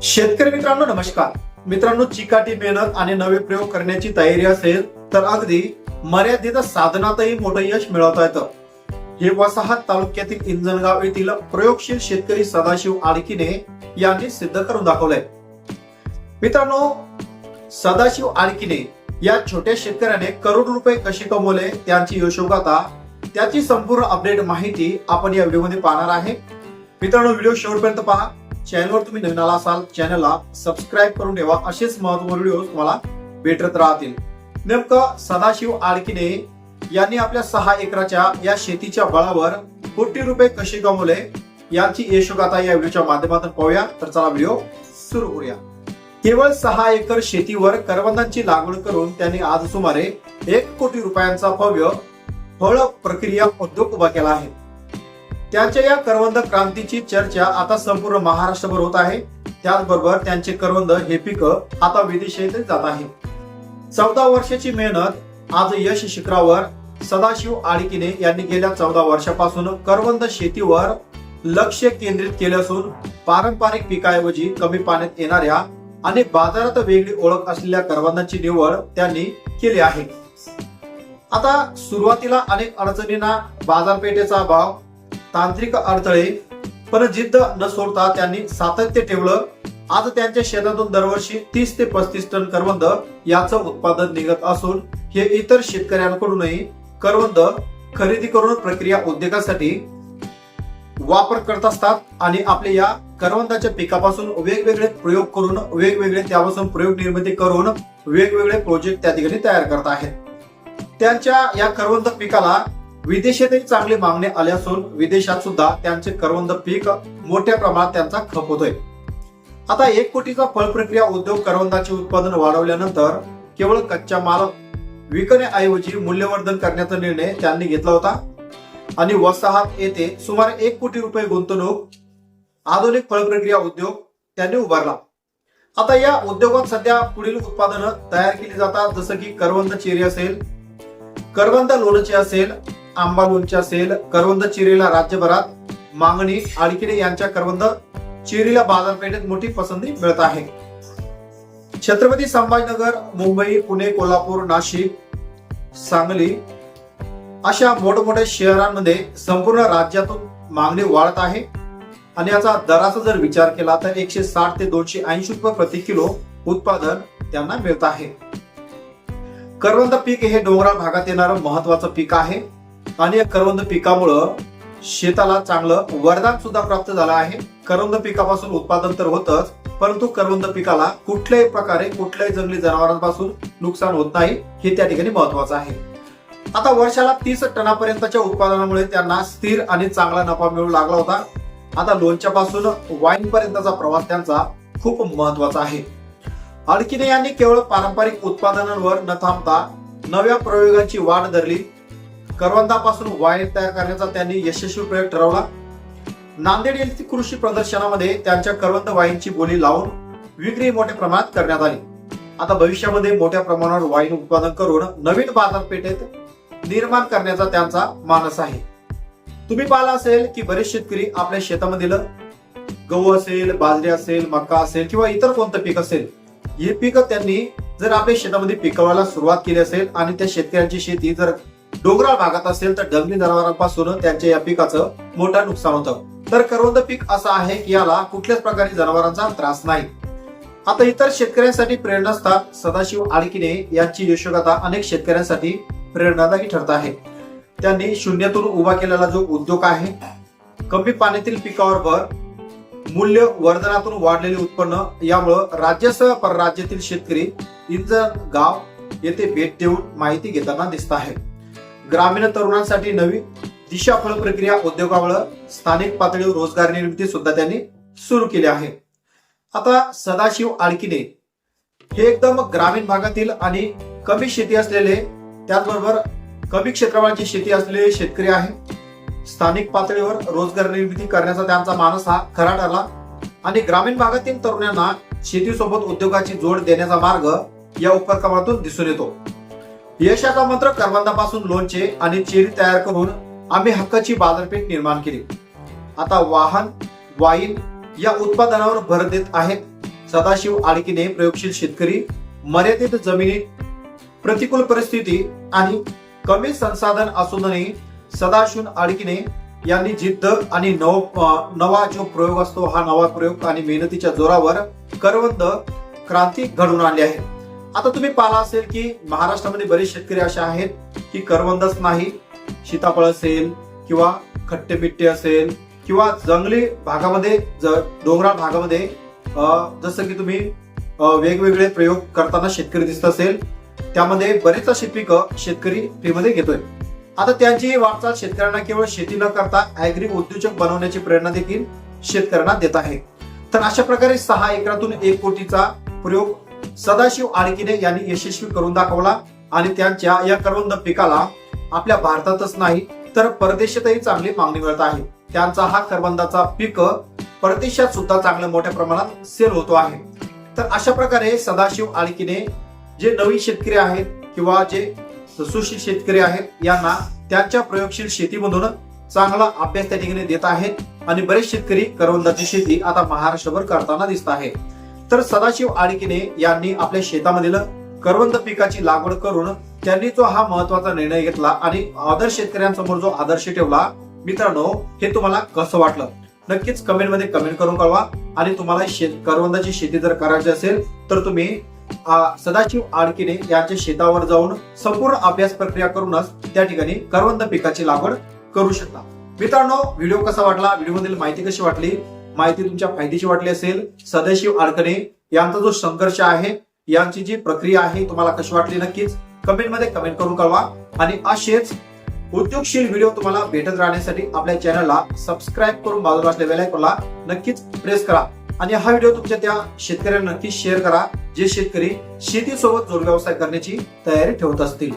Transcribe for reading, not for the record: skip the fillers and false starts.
शेतकरी मित्रांनो नमस्कार. मित्रांनो, चिकाटी मेहनत आणि नवे प्रयोग करण्याची तयारी असेल तर अगदी मर्यादित साधनातही मोठं यश मिळवता येतं. हे वसाहत तालुक्यातील इंजनगाव येथील प्रयोगशील शेतकरी सदाशिव आडकीने यांनी सिद्ध करून दाखवलंय. मित्रांनो, सदाशिव आडकीने या छोट्या शेतकऱ्याने करोड रुपये कसे कमवले, त्यांची यशोगाथा, त्याची संपूर्ण अपडेट माहिती आपण या व्हिडिओमध्ये पाहणार आहे. मित्रांनो, व्हिडिओ शेवटपर्यंत पहा. चॅनलवर तुम्ही नवीन आला असाल चॅनलला सबस्क्राईब करून ठेवा. असेच महत्त्वपूर्ण व्हिडिओ तुम्हाला भेटत राहतील. नेमकं सदाशिव आडकीने यांनी आपल्या 6 एकराच्या या शेतीच्या बळावर कोटी रुपये कसे कमवले याची यशोगाथा या व्हिडिओच्या माध्यमातून पाहूया. तर चला व्हिडिओ सुरू करूया. केवळ 6 एकर शेतीवर करवंदांची लागवड करून त्यांनी आज सुमारे 1 कोटी रुपयांचा भव्य फळ प्रक्रिया उद्योग उभा केला आहे. त्यांच्या या करवंद क्रांतीची चर्चा आता संपूर्ण महाराष्ट्रभर होत आहे. त्याचबरोबर त्यांचे करवंद हे पीक आता विदेशात जात आहे. 14 वर्षाची मेहनत आज यश शिखरावर. सदाशिव आडकीने यांनी गेल्या 14 वर्षापासून करवंद शेतीवर लक्ष केंद्रित केले असून पारंपरिक पिकाऐवजी कमी पाण्यात येणाऱ्या आणि बाजारात वेगळी ओळख असलेल्या करवंदांची निवड त्यांनी केली आहे. आता सुरुवातीला अनेक अडचणींना, बाजारपेठेचा अभाव, तांत्रिक अडथळे, पण जिद्द न सोडता त्यांनी सातत्य ठेवलं. आज त्यांच्या शेतातून दरवर्षी 30 ते 35 टन करवंद याचं उत्पादन निघत असून हे इतर शेतकऱ्यांकडूनही करवंद खरेदी करून प्रक्रिया उद्योगासाठी वापर करत असतात आणि आपल्या या करवंदाच्या पिकापासून वेगवेगळे प्रयोग करून त्यापासून प्रयोग निर्मिती करून वेगवेगळे प्रोजेक्ट त्या ठिकाणी तयार करत आहेत. त्यांच्या या करवंद पिकाला विदेशातही चांगली मागणी आली असून विदेशात सुद्धा त्यांचे करवंद पीक मोठ्या प्रमाणात त्यांचा खप होतोय. आता 1 कोटीचा फळ प्रक्रिया उद्योग करवंदाचे उत्पादन वाढवल्यानंतर केवळ कच्चा माल विकण्याऐवजी मूल्यवर्धन करण्याचा निर्णय त्यांनी घेतला होता आणि वसाहत येथे सुमारे 1 कोटी रुपये गुंतवणूक आधुनिक फळ प्रक्रिया उद्योग त्यांनी उभारला. आता या उद्योगात सध्या पुढील उत्पादनं तयार केली जातात, जसं की करवंद चेरी असेल, करवंद लोणचे असेल, आंबा लोणचे असेल. करवंद चिरीला राज्यभरात मागणी. आडकीने यांच्या करवंद चिरीला बाजारपेठेत मोठी पसंती मिळत आहे. छत्रपती संभाजीनगर, मुंबई, पुणे, कोल्हापूर, नाशिक, सांगली अशा मोठमोठ्या शहरांमध्ये संपूर्ण राज्यातून मागणी वाढत आहे आणि याचा दराचा जर विचार केला तर 160 ते 280 रुपये प्रति किलो उत्पादन त्यांना मिळत आहे. करवंद पीक हे डोंगराळ भागात येणारं महत्वाचं पीक आहे आणि या करवंद पिकामुळं शेताला चांगलं वरदान सुद्धा प्राप्त झालं आहे. करवंद पिकापासून उत्पादन तर होतच, परंतु करवंद पिकाला कुठल्याही प्रकारे कुठल्याही जंगली जनावरांपासून नुकसान होत नाही, हे त्या ठिकाणी महत्वाचं आहे. आता वर्षाला 30 टनापर्यंतच्या उत्पादनामुळे त्यांना स्थिर आणि चांगला नफा मिळू लागला होता. आता लोणच्यापासून वाईन पर्यंतचा प्रवास त्यांचा खूप महत्वाचा आहे. आडकीने यांनी केवळ पारंपरिक उत्पादनांवर न थांबता नव्या प्रयोगांची वाट धरली. करवंदापासून वाईन तयार करण्याचा त्यांनी यशस्वी प्रयोग ठरवला. नांदेड येथील कृषी प्रदर्शनामध्ये त्यांच्या करवंद वाईनची बोली लावून विक्री मोठ्या प्रमाणात करण्यात आली. आता भविष्यामध्ये मोठ्या प्रमाणावर वाईन उत्पादन करून नवीन बाजारपेठेत निर्माण करण्याचा त्यांचा मानस आहे. तुम्ही पाहिलं असेल की बरेच शेतकरी आपल्या शेतामधील गहू असेल, बाजरी असेल, मका असेल किंवा इतर कोणतं पीक असेल, हे पीक त्यांनी जर आपल्या शेतामध्ये पिकवायला सुरुवात केली असेल आणि त्या शेतकऱ्यांची शेती जर डोंगराळ भागात असेल तर जंगली जनावरांपासून त्यांच्या या पिकाचं मोठं नुकसान होतं. तर करवंद पीक असं आहे की याला कुठल्याच प्रकारे जनावरांचा त्रास नाही. आता इतर शेतकऱ्यांसाठी प्रेरणास्थान सदाशिव आडकीने यांची यशोगाथा अनेक शेतकऱ्यांसाठी प्रेरणादायी ठरत आहे. त्यांनी शून्यातून उभा केलेला जो उद्योग आहे, कमी पाण्यातील पिकावर भर, मूल्य वर्धनातून वाढलेले उत्पन्न, यामुळं राज्यासह परराज्यातील शेतकरी इंजनगाव येथे भेट देऊन माहिती घेताना दिसत आहे. ग्रामीण तरुणांसाठी नवी दिशा फळ प्रक्रिया उद्योगामुळे स्थानिक पातळीवर रोजगार निर्मिती सुद्धा त्यांनी सुरू केली आहे. आता सदाशिव आडकीने हे एकदम ग्रामीण भागातील आणि कमी शेती असलेले, त्याचबरोबर कमी क्षेत्रफळाची शेती असलेले शेतकरी आहे. स्थानिक पातळीवर रोजगार निर्मिती करण्याचा त्यांचा मानस हा खरा ठरला आणि ग्रामीण भागातील तरुणांना शेतीसोबत उद्योगाची जोड देण्याचा मार्ग या उपक्रमातून दिसून येतो. यशाचा मंत्र करवंदापासून लोणचे आणि चेरी तयार करून आम्ही हक्काची बाजारपेठ निर्माण केली. आता वाईन या उत्पादनावर भर देत आहेत. सदाशिव आडकीने प्रयोगशील शेतकरी मर्यादित जमिनीत प्रतिकूल परिस्थिती आणि कमी संसाधन असूनही सदाशिव आडकीने यांनी जिद्द आणि नवा जो प्रयोग असतो हा नवा प्रयोग आणि मेहनतीच्या जोरावर करवंद क्रांती घडवून आणली आहे. आता तुम्ही पाहिला असेल की महाराष्ट्रामध्ये बरेच शेतकरी असे आहेत की करवंदच नाही, सीताफळ असेल किंवा खट्टे मिट्टे असेल किंवा जंगली भागामध्ये डोंगराळ भागामध्ये जसं की तुम्ही वेगवेगळे प्रयोग करताना शेतकरी दिसत असेल, त्यामध्ये बरेच अशी पिकं शेतकरी फ्रीमध्ये घेतोय. आता त्यांची वाटचाल शेतकऱ्यांना केवळ शेती न करता ऍग्री उद्योजक बनवण्याची प्रेरणा देखील शेतकऱ्यांना देत आहे. तर अशा प्रकारे 6 एकरातून 1 कोटीचा प्रयोग सदाशिव आडकीने यांनी यशस्वी करून दाखवला आणि त्यांच्या या करवंद पिकाला आपल्या भारतातच नाही तर परदेशातही चांगली मागणी मिळत आहे. त्यांचा हा करवंदाचा पीक परदेशात सुद्धा चांगल्या मोठ्या प्रमाणात सेल होतो आहे. तर अशा प्रकारे सदाशिव आडकीने जे नवीन शेतकरी आहेत किंवा जे सुशिक्षित शेतकरी आहेत यांना त्यांच्या प्रयोगशील शेतीमधून चांगला अभ्यास त्या ठिकाणी देत आहेत आणि बरेच शेतकरी करवंदाची शेती आता महाराष्ट्रभर करताना दिसत आहे. तर सदाशिव आडकीने यांनी आपल्या शेतामधील करवंद पिकाची लागवड करून त्यांनी जो हा महत्वाचा निर्णय घेतला आणि आदर्श शेतकऱ्यांसमोर जो आदर्श ठेवला, मित्रांनो हे तुम्हाला कसं वाटलं नक्कीच कमेंट मध्ये कमेंट करून कळवा. आणि तुम्हाला करवंदाची शेती जर करायची असेल तर तुम्ही सदाशिव आडकीने यांच्या शेतावर जाऊन संपूर्ण अभ्यास प्रक्रिया करूनच त्या ठिकाणी करवंद पिकाची लागवड करू शकता. मित्रांनो व्हिडिओ कसा वाटला, व्हिडिओ मधील माहिती कशी वाटली, माहिती तुमच्या फायदेची वाटली असेल, सदाशिव आडकीने यांचा जो संघर्ष आहे यांची जी प्रक्रिया आहे तुम्हाला कशी वाटली नक्कीच कमेंट मध्ये कमेंट करून कळवा. आणि असेच उद्योगशील व्हिडिओ तुम्हाला भेटत राहण्यासाठी आपल्या चॅनलला सबस्क्राईब करून बाजूला असलेल्या बेल आयकॉनला नक्कीच प्रेस करा आणि हा व्हिडिओ तुमच्या त्या शेतकऱ्यांना नक्कीच शेअर करा जे शेतकरी शेतीसोबत जोड व्यवसाय करण्याची तयारी ठेवत असतील.